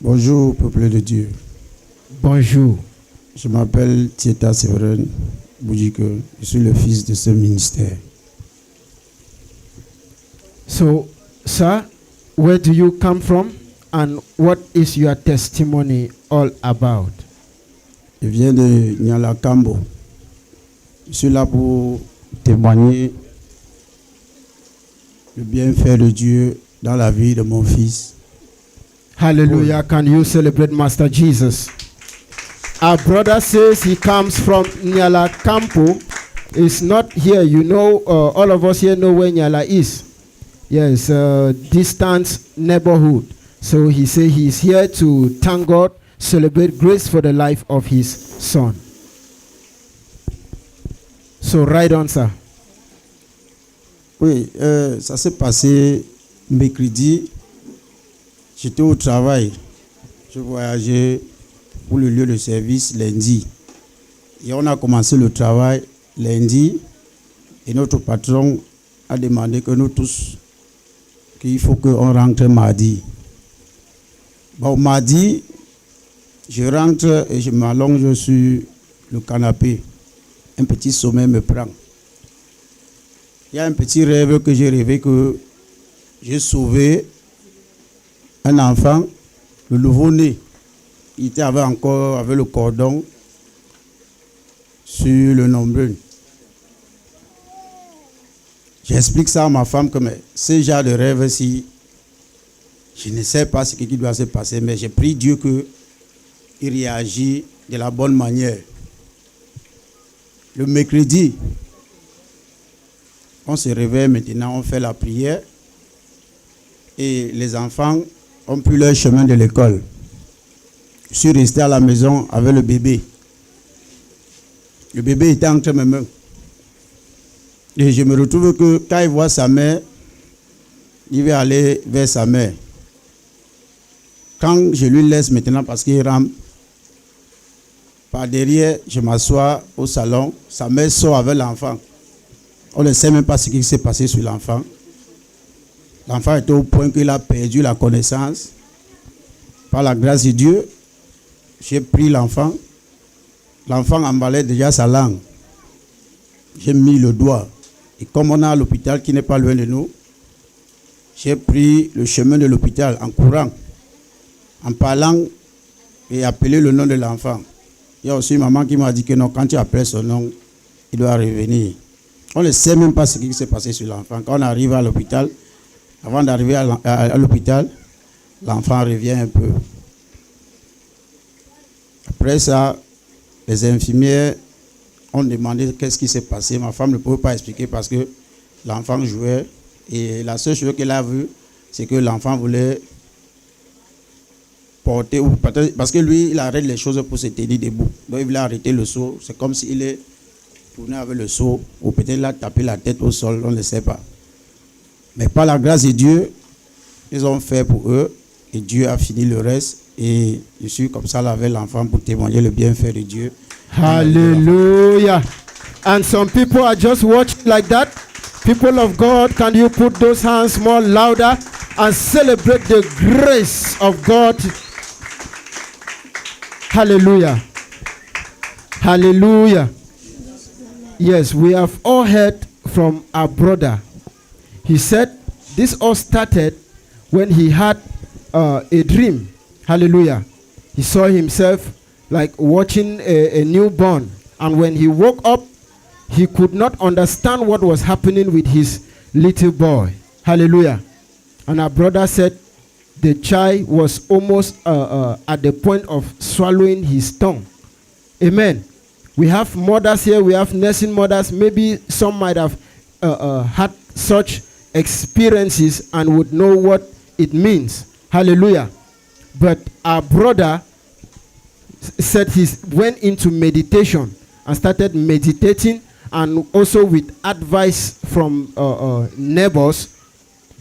Bonjour, peuple de Dieu. Bonjour. Je m'appelle Tieta Séverin Boudjike. Je suis le fils de ce ministère. So, sir, where do you come from and what is your testimony all about? Je viens de Nyalakambo. Je suis là pour témoigner le bienfait de Dieu dans la vie de mon fils. Hallelujah. Can you celebrate Master Jesus? Our brother says he comes from Nyala Campo. It's not here. You know, all of us here know where Nyala is. Yes, distant neighborhood. So he says he's here to thank God, celebrate grace for the life of his son. So right on, sir. Oui, ça s'est passé mercredi. J'étais au travail. Je voyageais pour le lieu de service lundi. Et on a commencé le travail lundi. Et notre patron a demandé que nous tous, qu'il faut qu'on rentre mardi. Bon, mardi, je rentre et je m'allonge sur le canapé. Un petit sommeil me prend. Il y a un petit rêve que j'ai rêvé que j'ai sauvé un enfant, le nouveau-né. Il était encore avec le cordon sur le nombril. J'explique ça à ma femme que ce genre de rêve-ci, je ne sais pas ce qui doit se passer, mais j'ai prié Dieu qu'il réagit de la bonne manière. Le mercredi, on se réveille maintenant, on fait la prière et les enfants ont pris leur chemin de l'école. Je suis resté à la maison avec le bébé. Le bébé était entre mes mains. Et je me retrouve que quand il voit sa mère, il va aller vers sa mère. Quand je lui laisse maintenant parce qu'il rampe, par derrière, je m'assois au salon, sa mère sort avec l'enfant. On ne sait même pas ce qui s'est passé sur l'enfant. L'enfant était au point qu'il a perdu la connaissance. Par la grâce de Dieu, j'ai pris l'enfant. L'enfant emballait déjà sa langue. J'ai mis le doigt. Et comme on a l'hôpital qui n'est pas loin de nous, j'ai pris le chemin de l'hôpital en courant, en parlant et appelé le nom de l'enfant. Il y a aussi une maman qui m'a dit que non, quand tu appelles son nom, il doit revenir. On ne sait même pas ce qui s'est passé sur l'enfant. Quand on arrive à l'hôpital, avant d'arriver à l'hôpital, l'enfant revient un peu. Après ça, les infirmières ont demandé qu'est-ce qui s'est passé. Ma femme ne pouvait pas expliquer parce que l'enfant jouait. Et la seule chose qu'elle a vue, c'est que l'enfant voulait porter, parce que lui, il arrête les choses pour se tenir debout. Donc il voulait arrêter le seau. C'est comme s'il est tourné avec le seau, ou peut-être il a tapé la tête au sol, on ne sait pas. Mais par la grâce de Dieu, ils ont fait pour eux et Dieu a fini le reste. Et je suis comme ça là avec l'enfant pour témoigner le bienfait de Dieu. Hallelujah. And some people are just watching like that. People of God, can you put those hands more louder and celebrate the grace of God? Hallelujah. Hallelujah. Yes, we have all heard from our brother. He said this all started when he had a dream. Hallelujah. He saw himself like watching a newborn. And when he woke up, he could not understand what was happening with his little boy. Hallelujah. And our brother said the child was almost at the point of swallowing his tongue. Amen. We have mothers here, we have nursing mothers. Maybe some might have had such experiences and would know what it means. Hallelujah. But our brother said he went into meditation and started meditating, and also with advice from neighbors,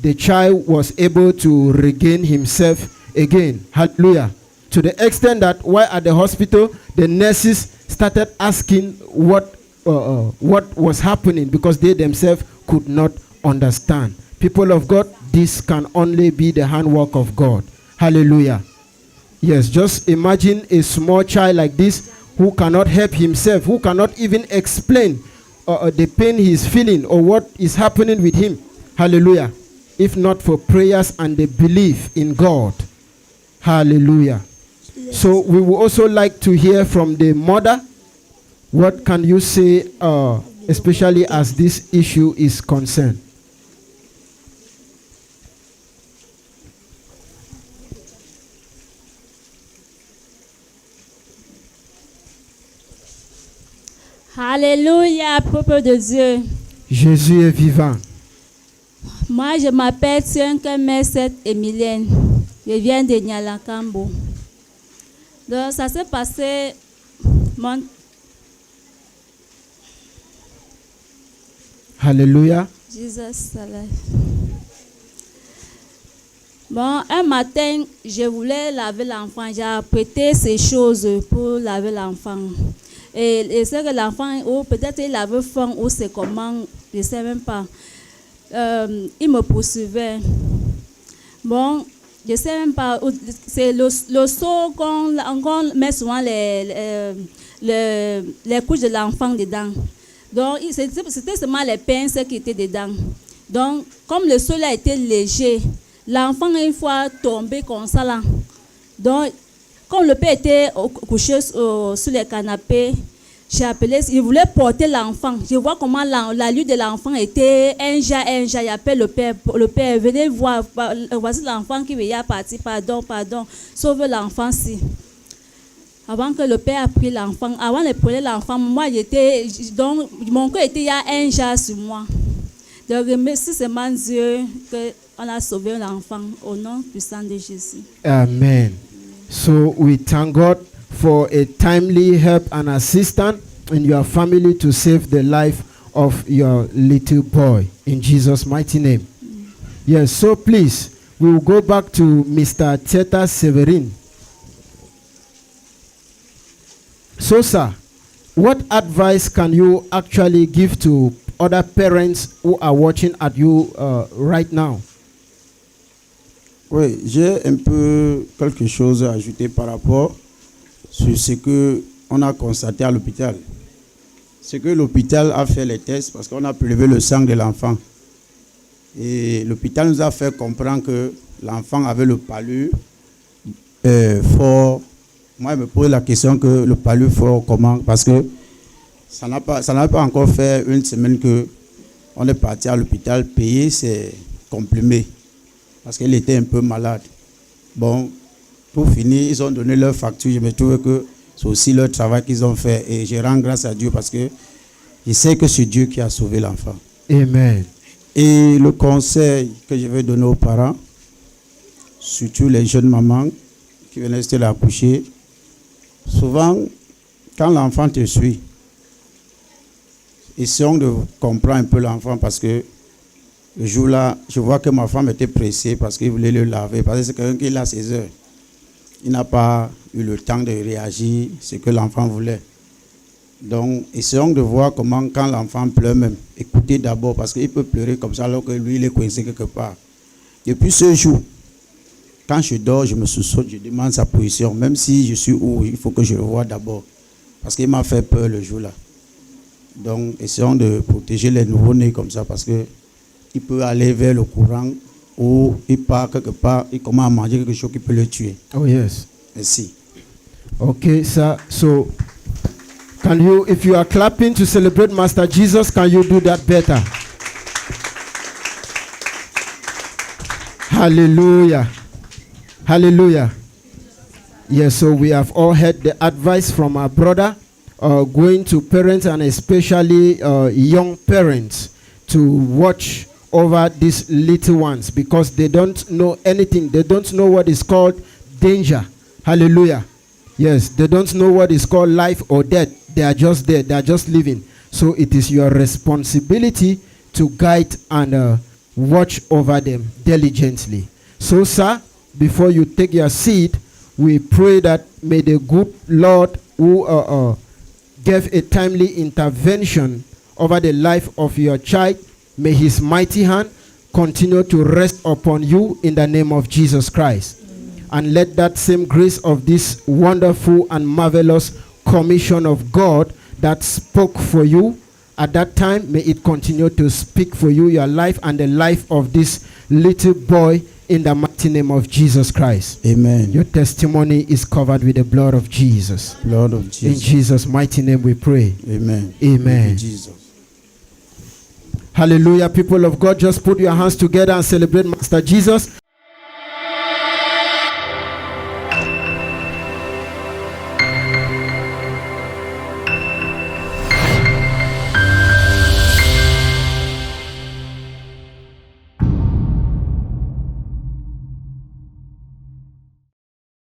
the child was able to regain himself again. Hallelujah. To the extent that while at the hospital, the nurses started asking what was happening because they themselves could not understand. People of God, this can only be the handwork of God. Hallelujah. Yes, just imagine a small child like this who cannot help himself, who cannot even explain the pain he is feeling or what is happening with him. Hallelujah. If not for prayers and the belief in God. Hallelujah. Yes. So we would also like to hear from the mother. What can you say, especially as this issue is concerned? Alléluia, peuple de Dieu. Jésus est vivant. Moi, je m'appelle Tsienkemeset Emilienne. Je viens de Nyalakambo. Donc, ça s'est passé. Alléluia. Jesus alive. Bon, un matin, je voulais laver l'enfant. J'ai apprêté ces choses pour laver l'enfant. Et c'est que l'enfant, ou peut-être il avait faim, ou c'est comment, je ne sais même pas. Il me poursuivait. Bon, je ne sais même pas. C'est le seau qu'on met souvent les couches de l'enfant dedans. Donc, c'était seulement les pinces qui étaient dedans. Donc, comme le sol a été léger, l'enfant, une fois tombé comme ça là. Donc, comme le père était couché sur le canapé, j'ai appelé, il voulait porter l'enfant. Je vois comment la lutte de l'enfant était un jas. Il appelle le père, venez voir, voici l'enfant qui veut partir, pardon, sauve l'enfant-ci. Avant que le père a pris l'enfant, avant de prendre l'enfant, moi j'étais, donc mon cœur était, il y a un jas sur moi. Donc remercie seulement Dieu qu'on a sauvé l'enfant au nom puissant de Jésus. Amen. So we thank God for a timely help and assistance in your family to save the life of your little boy in Jesus' mighty name. Yes, so please, we will go back to Mr. Teta Severin. So, sir, what advice can you actually give to other parents who are watching at you right now? Oui, j'ai un peu quelque chose à ajouter par rapport sur ce qu'on a constaté à l'hôpital. C'est que l'hôpital a fait les tests parce qu'on a prélevé le sang de l'enfant. Et l'hôpital nous a fait comprendre que l'enfant avait le palu fort. Moi, je me pose la question que le palu fort, comment? Parce que ça n'a pas encore fait une semaine qu'on est parti à l'hôpital payer ses comprimés. Parce qu'il était un peu malade. Bon, pour finir, ils ont donné leur facture. Je me trouve que c'est aussi leur travail qu'ils ont fait. Et je rends grâce à Dieu parce que je sais que c'est Dieu qui a sauvé l'enfant. Amen. Et le conseil que je vais donner aux parents, surtout les jeunes mamans qui viennent rester l'accoucher, souvent, quand l'enfant te suit, essayons de comprendre un peu l'enfant parce que le jour-là, je vois que ma femme était pressée parce qu'il voulait le laver. Parce que c'est quelqu'un qui a ses heures. Il n'a pas eu le temps de réagir à ce que l'enfant voulait. Donc, essayons de voir comment, quand l'enfant pleure même, écoutez d'abord parce qu'il peut pleurer comme ça alors que lui, il est coincé quelque part. Depuis ce jour, quand je dors, je me sous-saute, je demande sa position. Même si je suis où, il faut que je le voie d'abord. Parce qu'il m'a fait peur le jour-là. Donc, essayons de protéger les nouveau-nés comme ça parce que il peut aller vers le courant ou il part quelque part, il commence à manger quelque chose qui peut le tuer. Oh yes. Merci. Okay, sir. So, can you, if you are clapping to celebrate Master Jesus, can you do that better? Hallelujah. Hallelujah. Yes, so we have all heard the advice from our brother, going to parents and especially young parents to watch over these little ones because they don't know anything. They don't know what is called danger. Hallelujah. Yes, they don't know what is called life or death. They are just there. They are just living. So it is your responsibility to guide and watch over them diligently. So, sir, before you take your seat, we pray that may the good Lord who gave a timely intervention over the life of your child, may his mighty hand continue to rest upon you in the name of Jesus Christ. and let that same grace of this wonderful and marvelous commission of God that spoke for you at that time, may it continue to speak for you, your life, and the life of this little boy, in the mighty name of Jesus Christ. Amen. Your testimony is covered with the blood of Jesus. Blood of Jesus. In Jesus' mighty name we pray. Amen. Amen. Thank you, Jesus. Hallelujah. People of God, just put your hands together and celebrate Master Jesus.